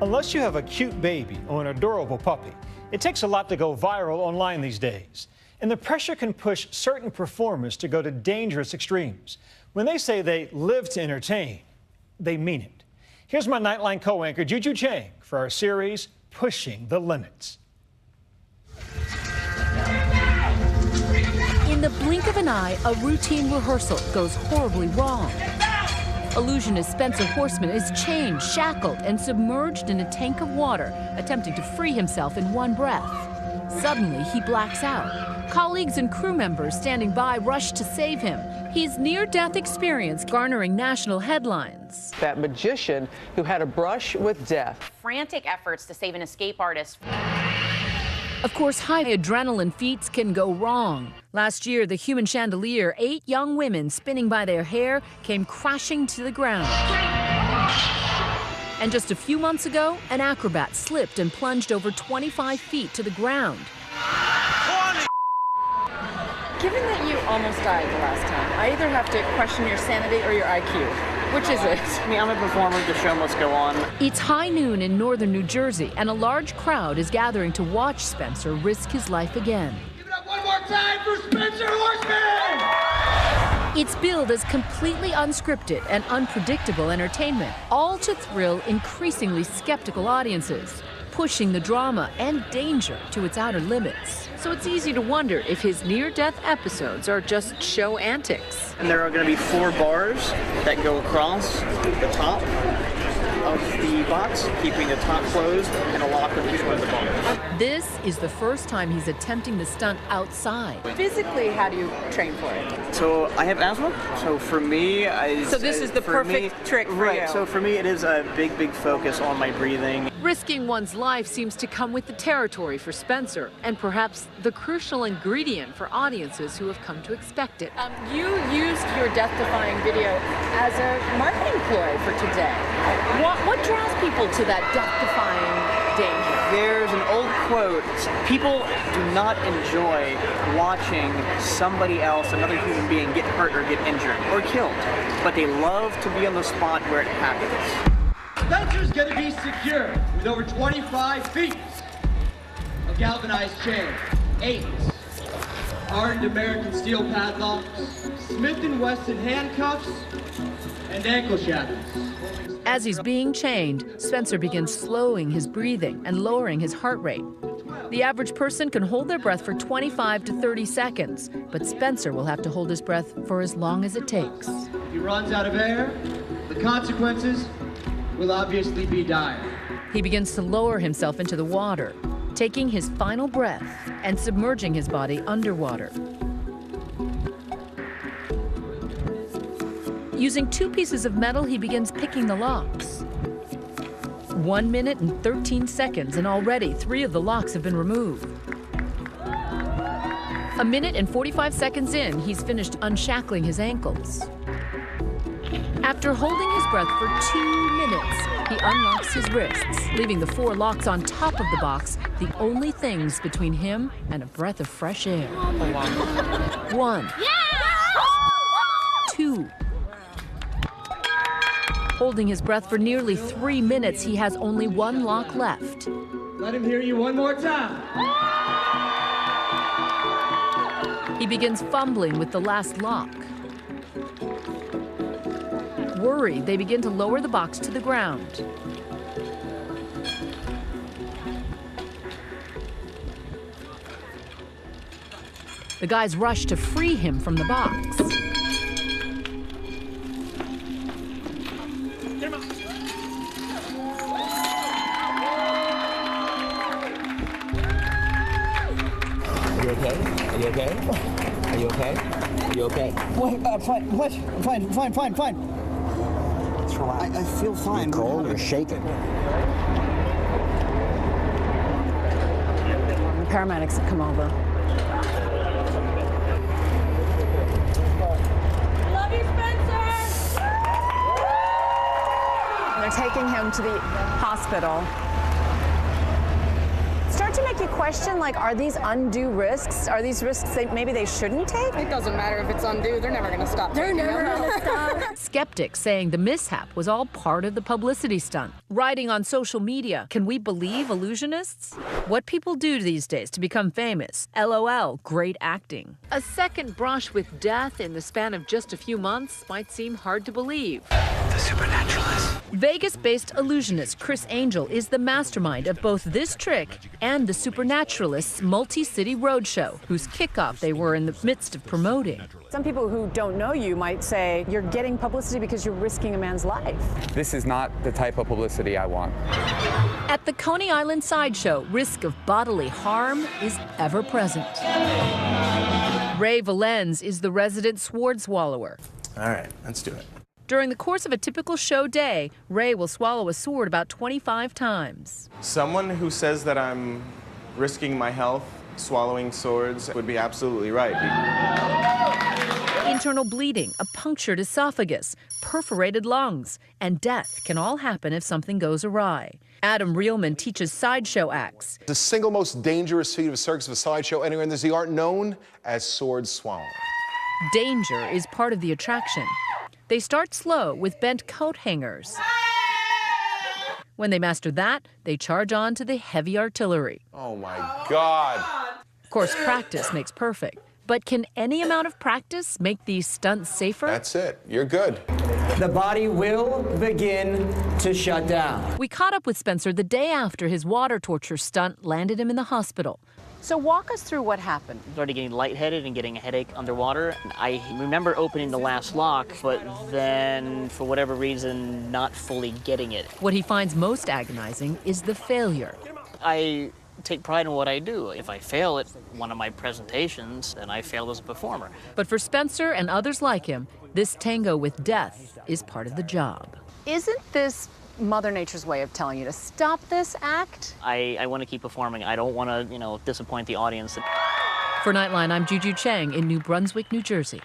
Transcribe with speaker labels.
Speaker 1: Unless you have a cute baby or an adorable puppy, it takes a lot to go viral online these days. And the pressure can push certain performers to go to dangerous extremes. When they say they live to entertain, they mean it. Here's my Nightline co-anchor, Juju Chang, for our series, Pushing the Limits.
Speaker 2: In the blink of an eye, a routine rehearsal goes horribly wrong. Illusionist Spencer Horseman is chained, shackled, and submerged in a tank of water, attempting to free himself in one breath. Suddenly, he blacks out. Colleagues and crew members standing by rush to save him. His near-death experience garnering national headlines.
Speaker 3: That magician who had a brush with death.
Speaker 4: Frantic efforts to save an escape artist.
Speaker 2: Of course, high adrenaline feats can go wrong. Last year, the human chandelier, 8 young women spinning by their hair, came crashing to the ground. And just a few months ago, an acrobat slipped and plunged over 25 feet to the ground.
Speaker 5: Given that you almost died the last time, I either have to question your sanity or your IQ. Which is it?
Speaker 3: I mean, I'm a performer. The show must go on.
Speaker 2: It's high noon in northern New Jersey, and a large crowd is gathering to watch Spencer risk his life again.
Speaker 6: Give it up one more time for Spencer Horseman!
Speaker 2: It's billed as completely unscripted and unpredictable entertainment, all to thrill increasingly skeptical audiences, pushing the drama and danger to its outer limits.
Speaker 5: So it's easy to wonder if his near-death episodes are just show antics.
Speaker 3: And there are going to be 4 bars that go across the top of the box, keeping the top closed and a lock on each one of the bars.
Speaker 2: This is the first time he's attempting the stunt outside.
Speaker 5: Physically, how do you train for it?
Speaker 3: So I have asthma, so for me,
Speaker 5: So this is the perfect trick for you.
Speaker 3: So for me, it is a big focus on my breathing.
Speaker 5: Risking one's life seems to come with the territory for Spencer, and perhaps the crucial ingredient for audiences who have come to expect it. You used your death-defying video as a marketing ploy for today. What draws people to that death-defying danger?
Speaker 3: There's an old quote, people do not enjoy watching somebody else, another human being, get hurt or get injured or killed, but they love to be on the spot where it happens.
Speaker 6: Spencer's gonna be secure with over 25 feet of galvanized chain, 8 hardened American steel padlocks, Smith & Wesson handcuffs, and ankle shackles.
Speaker 2: As he's being chained, Spencer begins slowing his breathing and lowering his heart rate. The average person can hold their breath for 25 to 30 seconds, but Spencer will have to hold his breath for as long as it takes.
Speaker 6: If he runs out of air, the consequences will obviously be dire.
Speaker 2: He begins to lower himself into the water, taking his final breath and submerging his body underwater. Using 2 pieces of metal, he begins picking the locks. 1 minute and 13 seconds, and already 3 of the locks have been removed. 1 minute and 45 seconds in, he's finished unshackling his ankles. After holding his breath for 2 minutes, he unlocks his wrists, leaving the 4 locks on top of the box, the only things between him and a breath of fresh air. 1. 2. Holding his breath for nearly 3 minutes, he has only 1 lock left.
Speaker 6: Let him hear you one more time.
Speaker 2: He begins fumbling with the last lock. Worried, they begin to lower the box to the ground. The guys rush to free him from the box.
Speaker 7: Are you okay? Are you okay? Are you okay? Are you okay?
Speaker 8: What? Fine. What? Fine.
Speaker 7: What's wrong?
Speaker 8: I feel fine.
Speaker 7: You're cold. You're shaking.
Speaker 5: The paramedics have come over.
Speaker 4: Love you, Spencer!
Speaker 5: They're taking him to the hospital.
Speaker 9: start to make you question, like, are these undue risks? Are these risks maybe they shouldn't take?
Speaker 10: It doesn't matter if it's undue, they're never going to stop.
Speaker 9: They're never going to stop.
Speaker 2: Skeptics saying the mishap was all part of the publicity stunt. Writing on social media, can we believe illusionists? What people do these days to become famous. LOL, great acting.
Speaker 5: A second brush with death in the span of just a few months might seem hard to believe.
Speaker 7: The supernaturalist.
Speaker 2: Vegas-based illusionist Chris Angel is the mastermind of both this trick and the Supernaturalists' multi-city roadshow, whose kickoff they were in the midst of promoting.
Speaker 9: Some people who don't know you might say you're getting publicity because you're risking a man's life.
Speaker 11: This is not the type of publicity I want.
Speaker 2: At the Coney Island sideshow, risk of bodily harm is ever present. Ray Valens is the resident sword swallower.
Speaker 7: All right, let's do it.
Speaker 2: During the course of a typical show day, Ray will swallow a sword about 25 times.
Speaker 12: Someone who says that I'm risking my health swallowing swords would be absolutely right.
Speaker 2: Internal bleeding, a punctured esophagus, perforated lungs, and death can all happen if something goes awry. Adam Reelman teaches sideshow acts.
Speaker 13: The single most dangerous feat of a circus of a sideshow anywhere in the art, known as sword swallowing.
Speaker 2: Danger is part of the attraction. They start slow with bent coat hangers. When they master that, they charge on to the heavy artillery.
Speaker 13: Oh my God.
Speaker 2: Of course, practice makes perfect. But can any amount of practice make these stunts safer?
Speaker 13: That's it. You're good.
Speaker 8: The body will begin to shut down.
Speaker 2: We caught up with Spencer the day after his water torture stunt landed him in the hospital.
Speaker 9: So walk us through what happened.
Speaker 3: Started getting lightheaded and getting a headache underwater. I remember opening the last lock, but then, for whatever reason, not fully getting it.
Speaker 2: What he finds most agonizing is the failure.
Speaker 3: I take pride in what I do. If I fail at one of my presentations, then I failed as a performer.
Speaker 2: But for Spencer and others like him, this tango with death is part of the job.
Speaker 9: Isn't this Mother Nature's way of telling you to stop this act?
Speaker 3: I want to keep performing. I don't want to, disappoint the audience.
Speaker 2: For Nightline, I'm Juju Chang in New Brunswick, New Jersey.